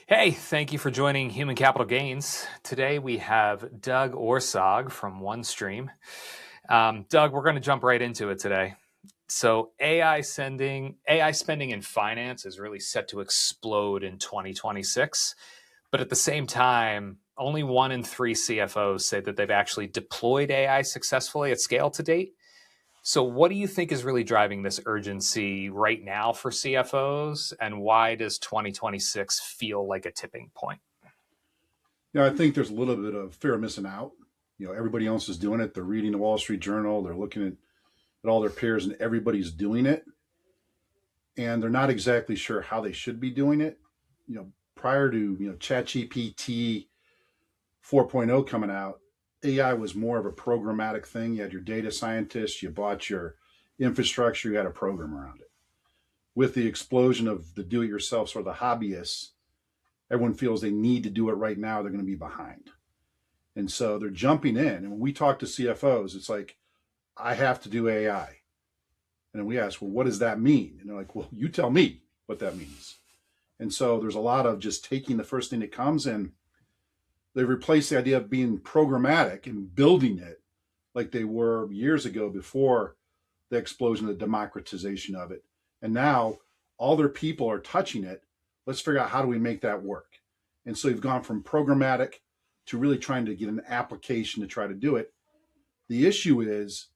Hey, thank you for joining Human Capital Gains. Today we have Doug Orsagh from OneStream. Doug, we're going to jump right into it today. So AI spending in finance is really set to explode in 2026. But at the same time, only 1 in 3 CFOs say that they've actually deployed AI successfully at scale to date. So what do you think is really driving this urgency right now for CFOs, and why does 2026 feel like a tipping point? I think there's a little bit of fear of missing out. Everybody else is doing it. They're reading the Wall Street Journal. They're looking at all their peers, and everybody's doing it. And they're not exactly sure how they should be doing it. Prior to ChatGPT 4.0 coming out, AI was more of a programmatic thing. You had your data scientists, you bought your infrastructure, you had a program around it. With the explosion of the do-it-yourself or the hobbyists, everyone feels they need to do it right now. They're going to be behind. And so they're jumping in. And when we talk to CFOs, it's like, I have to do AI. And then we ask, well, what does that mean? And they're like, well, you tell me what that means. And so there's a lot of just taking the first thing that comes, and they've replaced the idea of being programmatic and building it like they were years ago before the explosion, the democratization of it. And now all their people are touching it. Let's figure out how do we make that work. And so you've gone from programmatic to really trying to get an application to try to do it. The issue is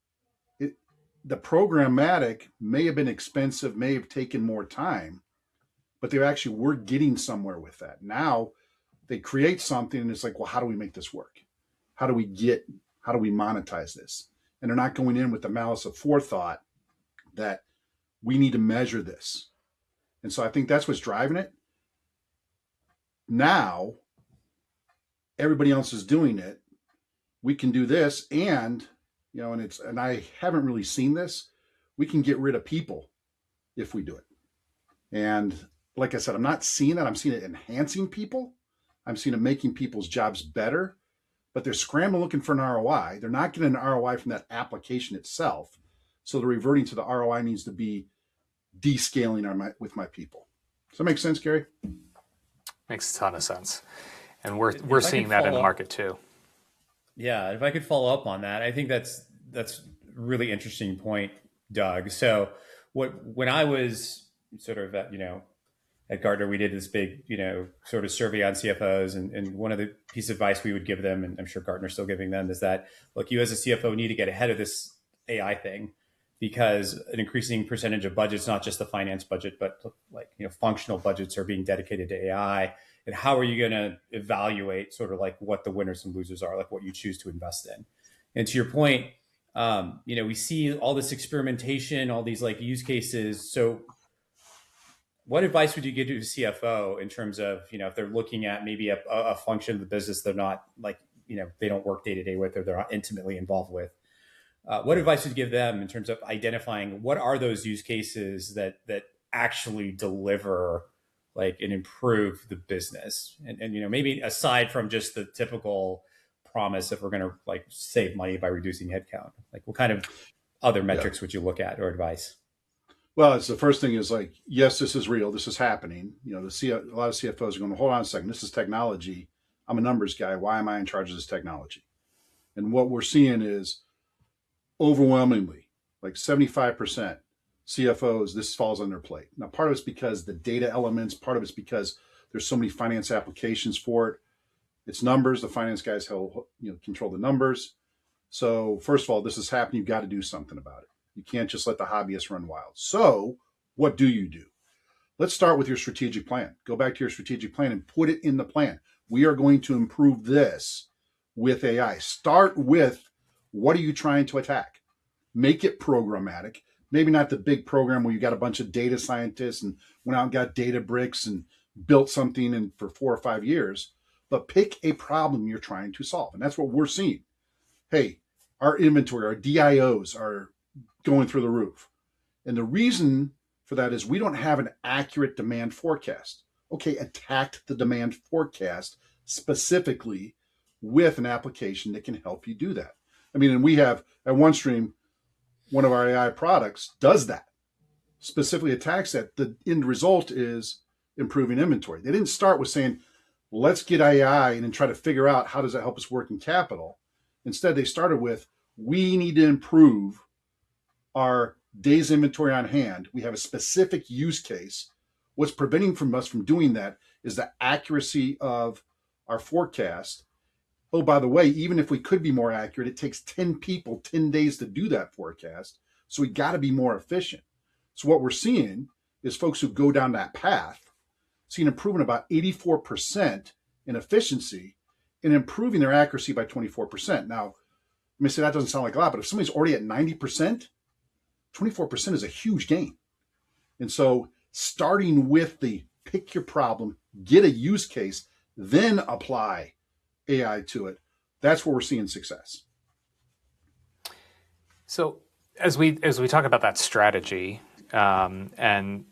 the programmatic may have been expensive, may have taken more time, but they actually were getting somewhere with that. Now they create something and it's like, well, how do we make this work? How do we monetize this? And they're not going in with the malice of forethought that we need to measure this. And so I think that's what's driving it. Now everybody else is doing it. We can do this, and and I haven't really seen this. We can get rid of people if we do it. And like I said, I'm not seeing that. I'm seeing it enhancing people. I'm seeing it making people's jobs better, but they're scrambling looking for an ROI. They're not getting an ROI from that application itself. So they're reverting to the ROI needs to be descaling with my people. Does that make sense, Gary? Makes a ton of sense. And we're If I seeing could that in the follow up, market too. yeah, if I could follow up on that, I think that's really interesting point, Doug. So when I was sort of at Gartner, we did this big sort of survey on CFOs, and one of the piece of advice we would give them, and I'm sure Gartner's still giving them, is that look, you as a CFO need to get ahead of this AI thing, because an increasing percentage of budgets, not just the finance budget, but functional budgets, are being dedicated to AI. And how are you going to evaluate sort of like what the winners and losers are, like what you choose to invest in? And to your point, we see all this experimentation, all these like use cases. So what advice would you give to a CFO in terms of, if they're looking at maybe a function of the business they're not they don't work day to day with, or they're not intimately involved with? What advice would you give them in terms of identifying what are those use cases that actually deliver and improve the business? And maybe aside from just the typical promise if we're going to save money by reducing headcount, what kind of other metrics would you look at or advice? Well, it's the first thing is yes, this is real. This is happening. A lot of CFOs are going, hold on a second. This is technology. I'm a numbers guy. Why am I in charge of this technology? And what we're seeing is overwhelmingly, 75% CFOs, this falls on their plate. Now, part of it's because the data elements, part of it's because there's so many finance applications for it. It's numbers. The finance guys control the numbers. So first of all, this is happening. You've got to do something about it. You can't just let the hobbyists run wild. So what do you do? Let's start with your strategic plan. Go back to your strategic plan and put it in the plan. We are going to improve this with AI. Start with, what are you trying to attack? Make it programmatic. Maybe not the big program where you got a bunch of data scientists and went out and got data bricks and built something for 4 or 5 years, but pick a problem you're trying to solve. And that's what we're seeing. Hey, our inventory, our DIOs are going through the roof. And the reason for that is we don't have an accurate demand forecast. Okay, attack the demand forecast specifically with an application that can help you do that. I mean, and we have at OneStream, one of our AI products does that, specifically attacks that. The end result is improving inventory. They didn't start with saying, let's get AI and then try to figure out how does that help us work in capital. Instead, they started with, we need to improve our days inventory on hand. We have a specific use case. What's preventing us from doing that is the accuracy of our forecast. Oh, by the way, even if we could be more accurate, it takes 10 people 10 days to do that forecast. So we got to be more efficient. So what we're seeing is folks who go down that path see an improvement about 84% in efficiency and improving their accuracy by 24%. Now, let me say that doesn't sound like a lot, but if somebody's already at 90%, 24% is a huge gain. And so starting with the pick your problem, get a use case, then apply AI to it, that's where we're seeing success. So as we talk about that strategy, and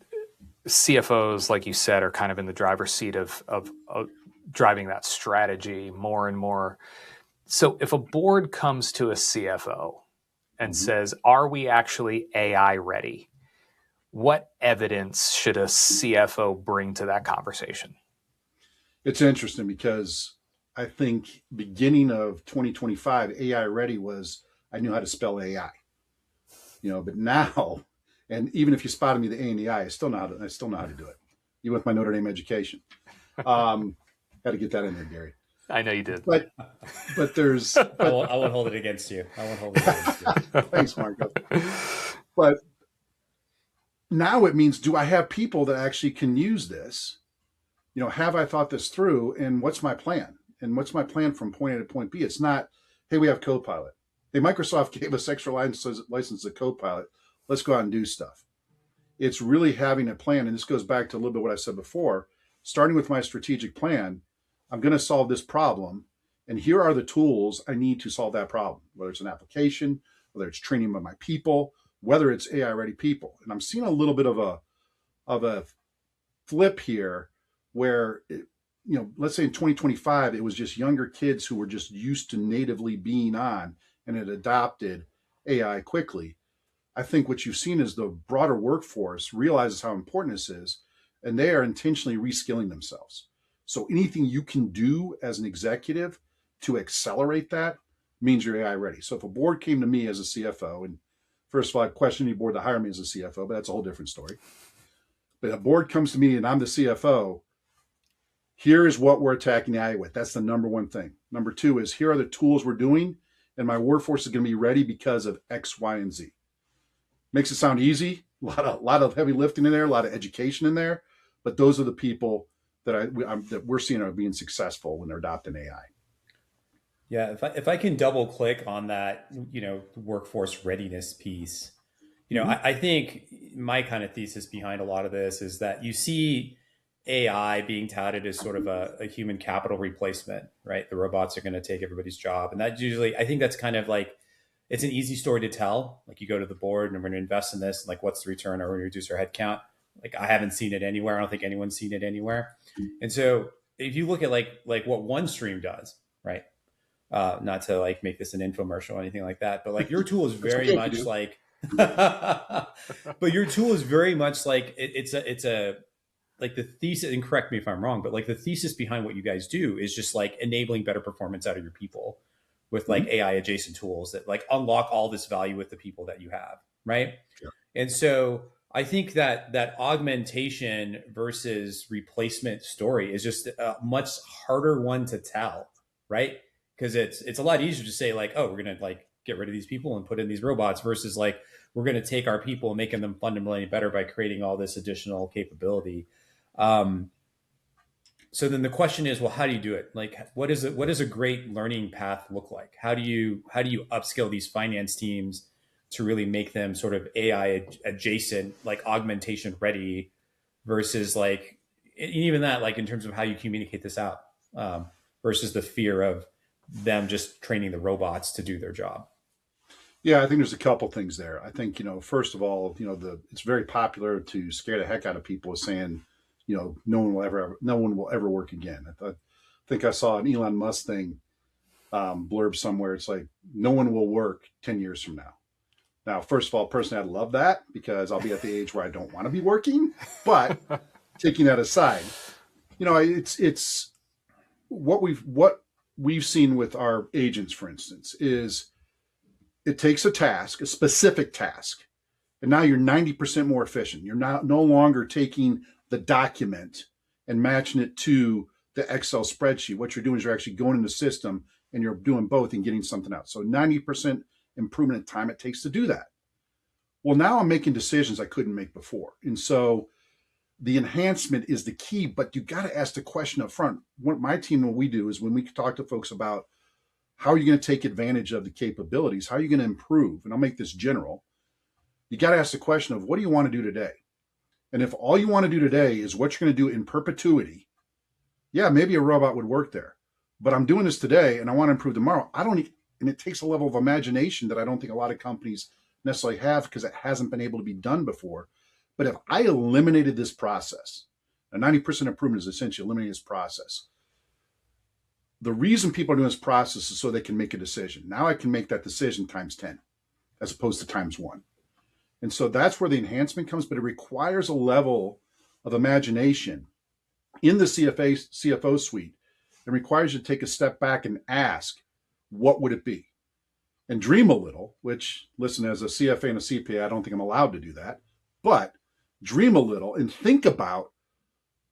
CFOs, like you said, are kind of in the driver's seat of driving that strategy more and more. So if a board comes to a CFO and says, are we actually AI ready? What evidence should a CFO bring to that conversation? It's interesting because I think beginning of 2025, AI ready was, I knew how to spell AI, but now, and even if you spotted me the A and the I still know how to do it, even with my Notre Dame education. Had to get that in there, Gary. I know you did. But there's... I won't hold it against you. Thanks, Marko. But now it means, do I have people that actually can use this? Have I thought this through? And what's my plan? And what's my plan from point A to point B? It's not, hey, we have Copilot. Hey, Microsoft gave us extra license to Copilot. Let's go out and do stuff. It's really having a plan. And this goes back to a little bit what I said before. Starting with my strategic plan, I'm going to solve this problem. And here are the tools I need to solve that problem, whether it's an application, whether it's training of my people, whether it's AI ready people. And I'm seeing a little bit of a flip here where, let's say in 2025, it was just younger kids who were just used to natively being on and had adopted AI quickly. I think what you've seen is the broader workforce realizes how important this is, and they are intentionally reskilling themselves. So anything you can do as an executive to accelerate that means you're AI ready. So if a board came to me as a CFO, and first of all, I'd question any board to hire me as a CFO, but that's a whole different story. But a board comes to me and I'm the CFO, here is what we're attacking AI with. That's the number one thing. Number two is, here are the tools we're doing, and my workforce is going to be ready because of X, Y, and Z. Makes it sound easy. A lot of heavy lifting in there, a lot of education in there, but those are the people that we're seeing are being successful when they're adopting AI. Yeah, if I can double click on that, workforce readiness piece, I think my kind of thesis behind a lot of this is that you see AI being touted as sort of a human capital replacement, right? The robots are going to take everybody's job. And that usually, I think that's kind of like, it's an easy story to tell. Like, you go to the board and we're going to invest in this. Like, what's the return? Are we going to reduce our headcount? Like, I haven't seen it anywhere. I don't think anyone's seen it anywhere. And so if you look at like what OneStream does, right? Not to like make this an infomercial or anything like that, but like your tool is very much like, but your tool is very much like it's a like the thesis, and correct me if I'm wrong, but like the thesis behind what you guys do is just like enabling better performance out of your people with like AI adjacent tools that like unlock all this value with the people that you have. Right. Yeah. And so I think that augmentation versus replacement story is just a much harder one to tell. Right. Because it's a lot easier to say like, oh, we're going to like get rid of these people and put in these robots versus like, we're going to take our people and making them fundamentally better by creating all this additional capability. So then the question is, well, how do you do it? Like, what does a great learning path look like? How do you upskill these finance teams to really make them sort of AI adjacent, like augmentation ready versus like, even that, like in terms of how you communicate this out, versus the fear of them just training the robots to do their job? Yeah, I think there's a couple things there. I think, first of all, it's very popular to scare the heck out of people saying, no one will ever work again. I think I saw an Elon Musk thing, blurb somewhere. It's like, no one will work 10 years from now. Now, first of all, personally, I'd love that because I'll be at the age where I don't want to be working. But taking that aside, it's what we've seen with our agents, for instance, is it takes a task, a specific task, and now you're 90% more efficient. You're no longer taking the document and matching it to the Excel spreadsheet. What you're doing is you're actually going in the system and you're doing both and getting something out. So 90% improvement in time it takes to do that. Well, now I'm making decisions I couldn't make before. And so the enhancement is the key, but you got to ask the question up front. What my team, what we do is when we talk to folks about how are you going to take advantage of the capabilities, how are you going to improve? And I'll make this general. You got to ask the question of what do you want to do today? And if all you want to do today is what you're going to do in perpetuity, yeah, maybe a robot would work there. But I'm doing this today and I want to improve tomorrow. And it takes a level of imagination that I don't think a lot of companies necessarily have because it hasn't been able to be done before. But if I eliminated this process, a 90% improvement is essentially eliminating this process. The reason people are doing this process is so they can make a decision. Now I can make that decision times 10 as opposed to times 1. And so that's where the enhancement comes, but it requires a level of imagination in the CFO suite. It requires you to take a step back and ask, what would it be? And dream a little, which, listen, as a CFA and a CPA, I don't think I'm allowed to do that, but dream a little and think about,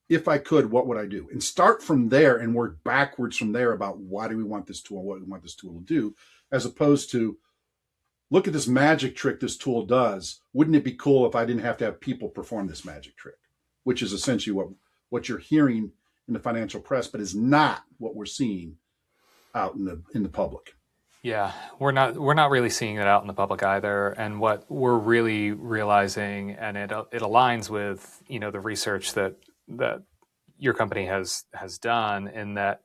if I could, what would I do? And start from there and work backwards from there about why do we want this tool, what do we want this tool to do, as opposed to, look at this magic trick this tool does. Wouldn't it be cool if I didn't have to have people perform this magic trick? Which is essentially what you're hearing in the financial press, but is not what we're seeing out in the public. Yeah, we're not really seeing it out in the public either. And what we're really realizing, and it aligns with the research that your company has done, in that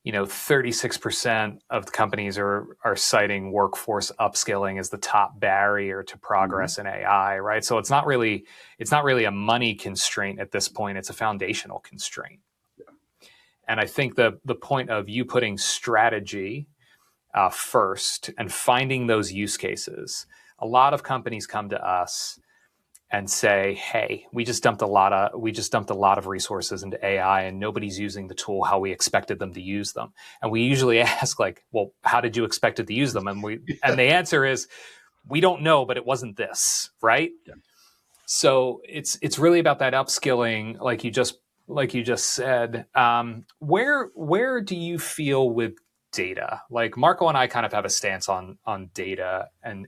36% of the companies are citing workforce upskilling as the top barrier to progress in AI, right? So it's not really a money constraint at this point. It's a foundational constraint. Yeah. And I think the point of you putting strategy first and finding those use cases, a lot of companies come to us and say, hey, we just dumped a lot of resources into AI and nobody's using the tool how we expected them to use them. And we usually ask, like, well, how did you expect it to use them? And and the answer is, we don't know, but it wasn't this, right? Yeah. So it's really about that upskilling, like you just said. Where do you feel with data? Like Marko and I kind of have a stance on data and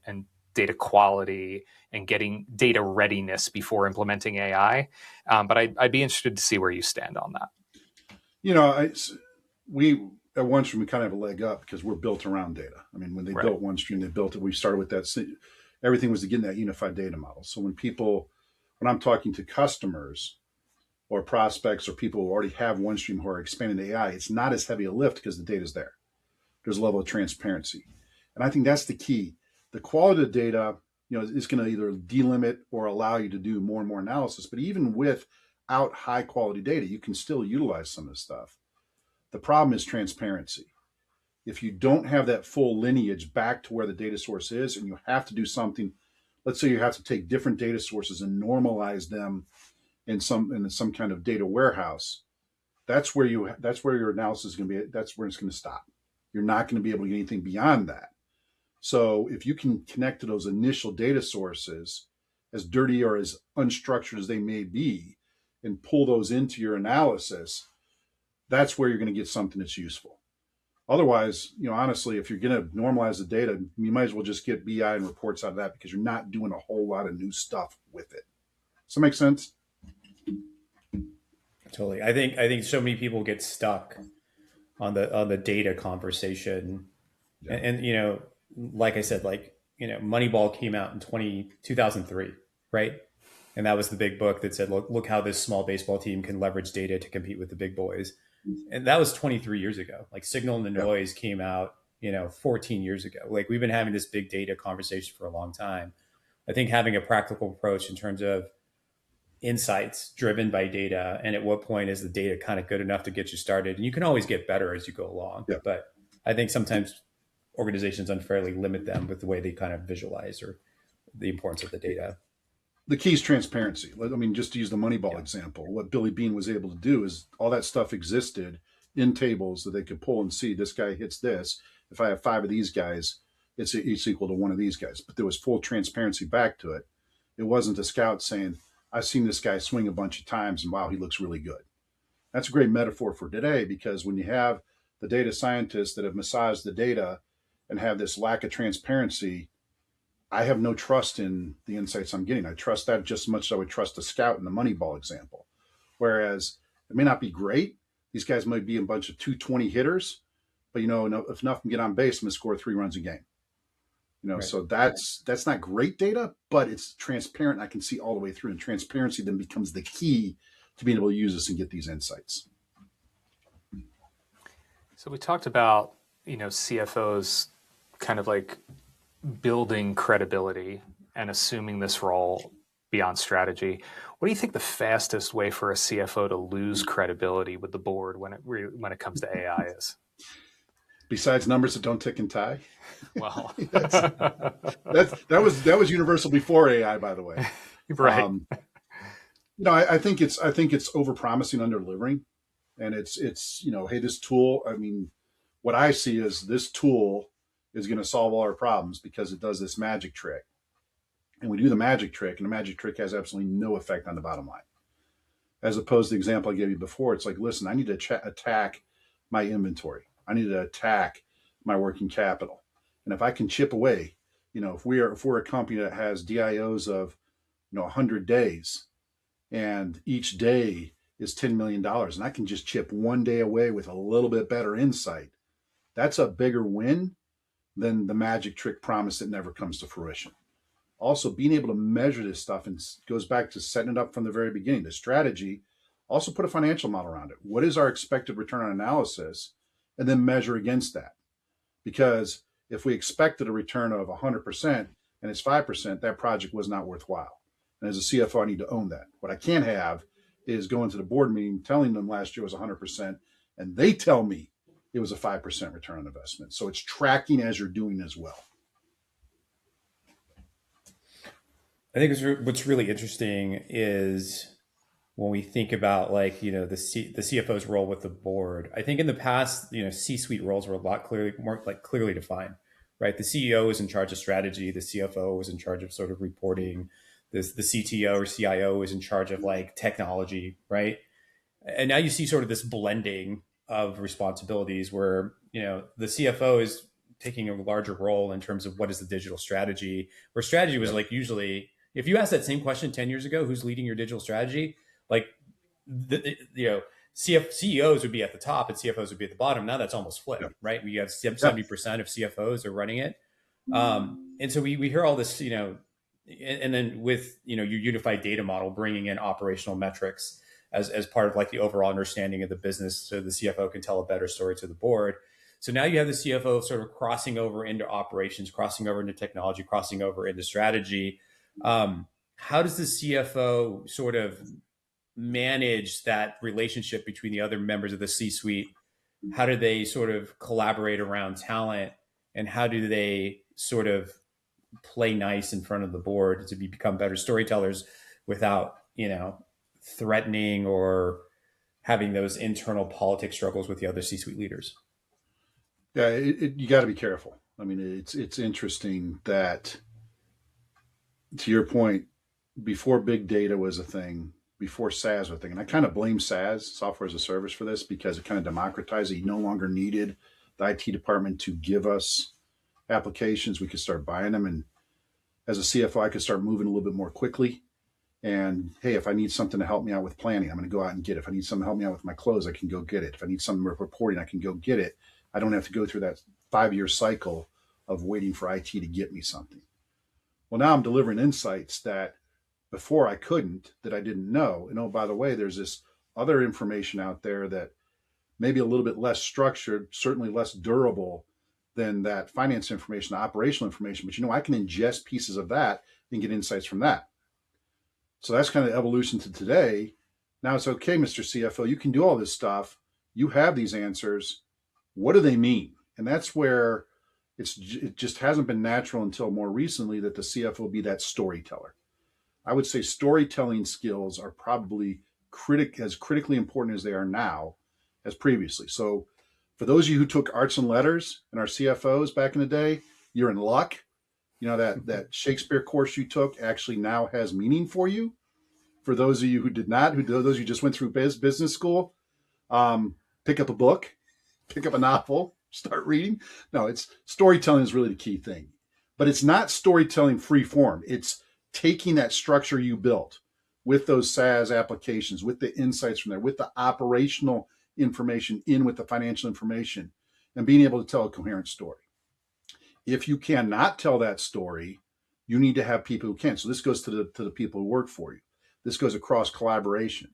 data quality and getting data readiness before implementing AI. But I'd be interested to see where you stand on that. We at OneStream, we kind of have a leg up because we're built around data. I mean, when they built OneStream, they built it. We started with that. Everything was to get in that unified data model. So when I'm talking to customers or prospects or people who already have OneStream who are expanding to AI, it's not as heavy a lift because the data's there. There's a level of transparency. And I think that's the key. The quality of data, is going to either delimit or allow you to do more and more analysis. But even without high quality data, you can still utilize some of this stuff. The problem is transparency. If you don't have that full lineage back to where the data source is, and you have to do something, let's say you have to take different data sources and normalize them in some kind of data warehouse, that's where your analysis is going to be. That's where it's going to stop. You're not going to be able to get anything beyond that. So if you can connect to those initial data sources, as dirty or as unstructured as they may be, and pull those into your analysis, that's where you're going to get something that's useful. Otherwise, honestly, if you're going to normalize the data, you might as well just get BI and reports out of that because you're not doing a whole lot of new stuff with it. Does that make sense? Totally. I think so many people get stuck on the data conversation. Yeah. And like I said, Moneyball came out in 2003, right? And that was the big book that said, look how this small baseball team can leverage data to compete with the big boys. And that was 23 years ago. Like Signal and the Noise came out, 14 years ago. Like we've been having this big data conversation for a long time. I think having a practical approach in terms of insights driven by data, and at what point is the data kind of good enough to get you started? And you can always get better as you go along. Yeah. But I think sometimes organizations unfairly limit them with the way they kind of visualize or the importance of the data. The key is transparency. I mean, just to use the Moneyball example, what Billy Beane was able to do is all that stuff existed in tables that they could pull and see this guy hits this. If I have 5 of these guys, it's equal to 1 of these guys. But there was full transparency back to it. It wasn't a scout saying, I've seen this guy swing a bunch of times and wow, he looks really good. That's a great metaphor for today, because when you have the data scientists that have massaged the data and have this lack of transparency, I have no trust in the insights I'm getting. I trust that just as much as I would trust a scout in the Moneyball example. Whereas it may not be great. These guys might be a bunch of 220 hitters, but if enough can get on base, I'm going to score 3 runs a game. Right. So that's not great data, but it's transparent. I can see all the way through, and transparency then becomes the key to being able to use this and get these insights. So we talked about, CFOs kind of like building credibility and assuming this role beyond strategy. What do you think the fastest way for a CFO to lose credibility with the board when it comes to AI is? Besides numbers that don't tick and tie? Well, that was universal before AI, by the way. Right. I think it's overpromising, under-delivering. And it's hey, this tool, I mean, what I see is this tool is going to solve all our problems because it does this magic trick. And we do the magic trick, and the magic trick has absolutely no effect on the bottom line. As opposed to the example I gave you before, it's like, listen, I need to attack my inventory. I need to attack my working capital. And if I can chip away, if we're a company that has DIOs of 100 days, and each day is $10 million, and I can just chip one day away with a little bit better insight, that's a bigger win than the magic trick promise that never comes to fruition. Also, being able to measure this stuff, and goes back to setting it up from the very beginning. The strategy, also put a financial model around it. What is our expected return on analysis? And then measure against that. Because if we expected a return of 100% and it's 5%, that project was not worthwhile. And as a CFO, I need to own that. What I can't have is go into the board meeting telling them last year was 100%, and they tell me it was a 5% return on investment. So it's tracking as you're doing as well. I think what's really interesting is when we think about the CFO's role with the board. I think in the past, C-suite roles were a lot more clearly defined, right? The CEO was in charge of strategy. The CFO was in charge of sort of reporting. The CTO or CIO is in charge of technology, right? And now you see sort of this blending of responsibilities where, the CFO is taking a larger role in terms of what is the digital strategy, where strategy was usually, if you asked that same question 10 years ago, who's leading your digital strategy? CEOs would be at the top and CFOs would be at the bottom. Now that's almost flipped, right? We have 70% of CFOs are running it. And so we hear all this, and then with, your unified data model, bringing in operational metrics as part of the overall understanding of the business, so the CFO can tell a better story to the board. So now you have the CFO sort of crossing over into operations, crossing over into technology, crossing over into strategy. How does the CFO sort of manage that relationship between the other members of the C-suite? How do they sort of collaborate around talent, and how do they sort of play nice in front of the board to become better storytellers without, threatening or having those internal politics struggles with the other C-suite leaders? Yeah, you got to be careful. I mean, it's interesting that, to your point, before big data was a thing, before SaaS was a thing, and I kind of blame SaaS, software as a service, for this, because it kind of democratized it. You no longer needed the IT department to give us applications. We could start buying them, and as a CFO, I could start moving a little bit more quickly. And hey, if I need something to help me out with planning, I'm going to go out and get it. If I need something to help me out with my clothes, I can go get it. If I need something with reporting, I can go get it. I don't have to go through that 5-year cycle of waiting for IT to get me something. Well, now I'm delivering insights that before I couldn't, that I didn't know. And oh, by the way, there's this other information out there that maybe a little bit less structured, certainly less durable than that finance information, operational information. But I can ingest pieces of that and get insights from that. So that's kind of the evolution to today. Now it's okay, Mr. CFO, you can do all this stuff. You have these answers. What do they mean? And that's where it just hasn't been natural until more recently that the CFO be that storyteller. I would say storytelling skills are probably as critically important as they are now as previously. So for those of you who took arts and letters and our CFOs back in the day, you're in luck. That Shakespeare course you took actually now has meaning for you. For those of you who did not, those of you just went through business school, pick up a book, pick up a novel, start reading. No, it's storytelling is really the key thing. But it's not storytelling free form. It's taking that structure you built with those SaaS applications, with the insights from there, with the operational information in with the financial information, and being able to tell a coherent story. If you cannot tell that story, you need to have people who can. So this goes to the people who work for you. This goes across collaboration.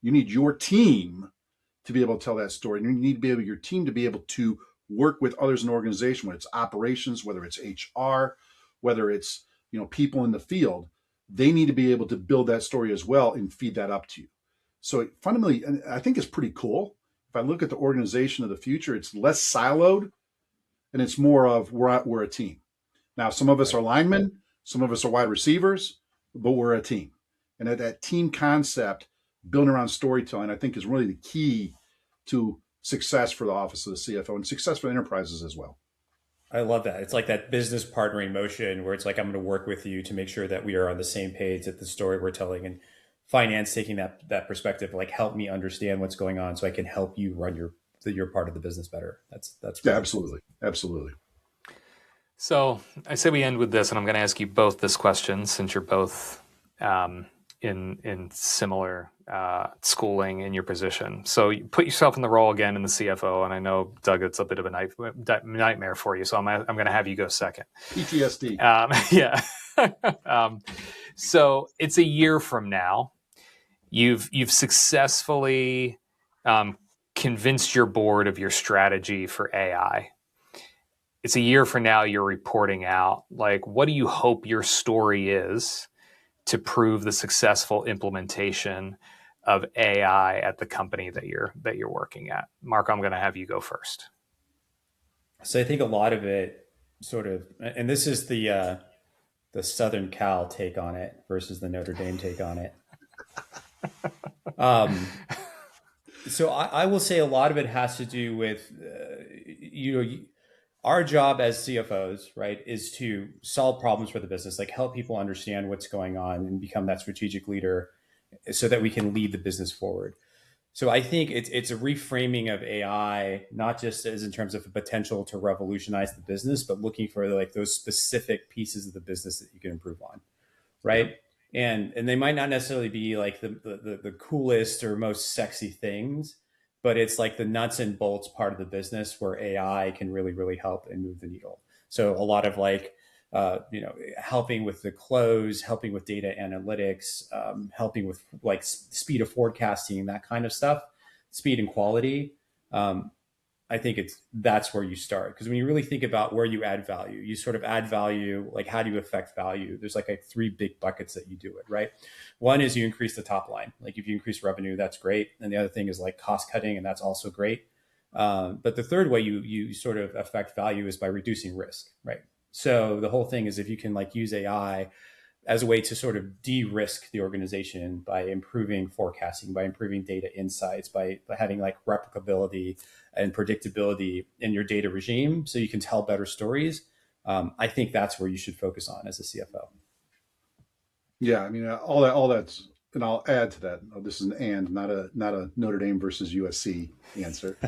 You need your team to be able to tell that story. And you need to be able your team to be able to work with others in the organization, whether it's operations, whether it's HR, whether it's people in the field. They need to be able to build that story as well and feed that up to you. So fundamentally, I think it's pretty cool. If I look at the organization of the future, it's less siloed and it's more of we're a team. Now, some of us are linemen, some of us are wide receivers, but we're a team. And that team concept, building around storytelling, I think is really the key to success for the office of the CFO and success for enterprises as well. I love that. It's like that business partnering motion where it's like, I'm going to work with you to make sure that we are on the same page at the story we're telling, and finance taking that perspective, like help me understand what's going on so I can help you run your part of the business better. That's yeah, absolutely. Absolutely. So I say we end with this, and I'm going to ask you both this question since you're both in similar schooling in your position. So you put yourself in the role again in the CFO, and I know, Doug, it's a bit of a nightmare for you. So I'm going to have you go second. PTSD. Yeah. So it's a year from now. You've successfully convinced your board of your strategy for AI. It's a year from now. You're reporting out. Like, what do you hope your story is to prove the successful implementation of AI at the company that you're working at? Mark, I'm going to have you go first. So I think a lot of it sort of, and this is the Southern Cal take on it versus the Notre Dame take on it. So I will say a lot of it has to do with, our job as CFOs, right, is to solve problems for the business, like help people understand what's going on and become that strategic leader so that we can lead the business forward. So I think it's a reframing of AI, not just as in terms of the potential to revolutionize the business, but looking for like those specific pieces of the business that you can improve on, right? Yeah. And they might not necessarily be like the coolest or most sexy things, but it's like the nuts and bolts part of the business where AI can really, really help and move the needle. So a lot of like, helping with the close, helping with data analytics, helping with like speed of forecasting, that kind of stuff, speed and quality. I think that's where you start. Because when you really think about where you add value, you sort of add value, like how do you affect value? There's like 3 big buckets that you do it, right? One is you increase the top line. Like if you increase revenue, that's great. And the other thing is like cost cutting, and that's also great. But the third way you sort of affect value is by reducing risk, right? So the whole thing is if you can like use AI as a way to sort of de-risk the organization by improving forecasting, by improving data insights, by having like replicability and predictability in your data regime so you can tell better stories. I think that's where you should focus on as a CFO. Yeah, I mean, all that's, and I'll add to that. This is an and, not a Notre Dame versus USC answer.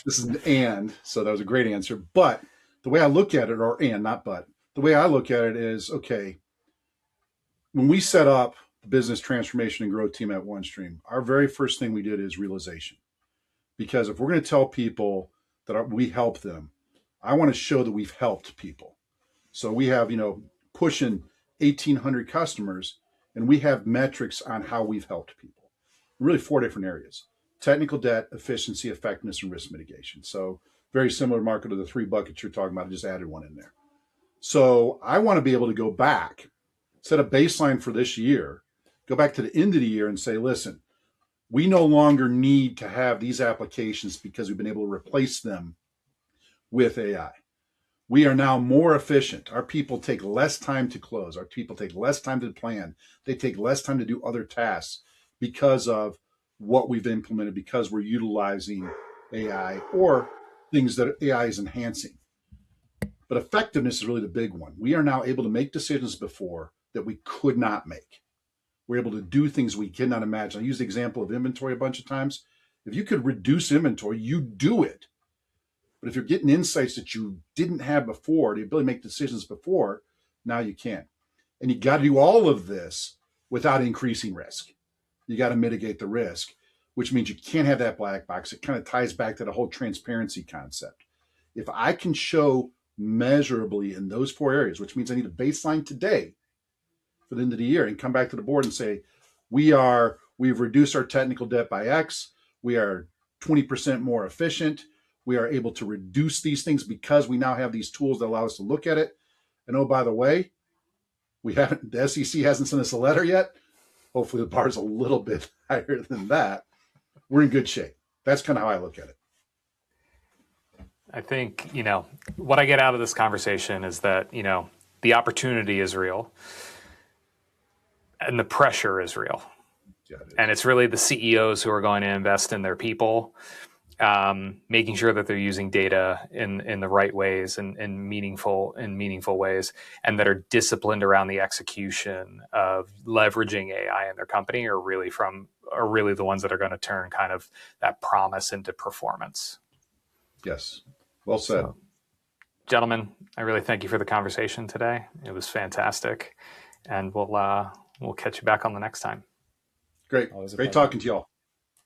This is an and, so that was a great answer. But the way I look at it, or and, not but, the way I look at it is, okay, when we set up the business transformation and growth team at OneStream, our very first thing we did is realization. Because if we're going to tell people that we help them, I want to show that we've helped people. So we have, pushing 1,800 customers, and we have metrics on how we've helped people. Really 4 different areas: technical debt, efficiency, effectiveness, and risk mitigation. So very similar, Marko, to the 3 buckets you're talking about. I just added 1 in there. So I want to be able to go back, set a baseline for this year, go back to the end of the year and say, listen, we no longer need to have these applications because we've been able to replace them with AI. We are now more efficient. Our people take less time to close. Our people take less time to plan. They take less time to do other tasks because of what we've implemented, because we're utilizing AI or things that AI is enhancing. But effectiveness is really the big one. We are now able to make decisions before that we could not make. We're able to do things we cannot imagine. I use the example of inventory a bunch of times. If you could reduce inventory, you do it. But if you're getting insights that you didn't have before, the ability to make decisions before, now you can. And you got to do all of this without increasing risk. You got to mitigate the risk, which means you can't have that black box. It kind of ties back to the whole transparency concept. If I can show measurably in those 4 areas, which means I need a baseline today for the end of the year and come back to the board and say, we've reduced our technical debt by X. We are 20% more efficient. We are able to reduce these things because we now have these tools that allow us to look at it. And oh, by the way, the SEC hasn't sent us a letter yet. Hopefully the bar's a little bit higher than that. We're in good shape. That's kind of how I look at it. I think, what I get out of this conversation is that, the opportunity is real and the pressure is real. Yeah, it is. And it's really the CEOs who are going to invest in their people, making sure that they're using data in the right ways and in meaningful ways, and that are disciplined around the execution of leveraging AI in their company are really the ones that are going to turn kind of that promise into performance. Yes. Well said. So, gentlemen, I really thank you for the conversation today. It was fantastic. And we'll catch you back on the next time. Great. Great talking to you all.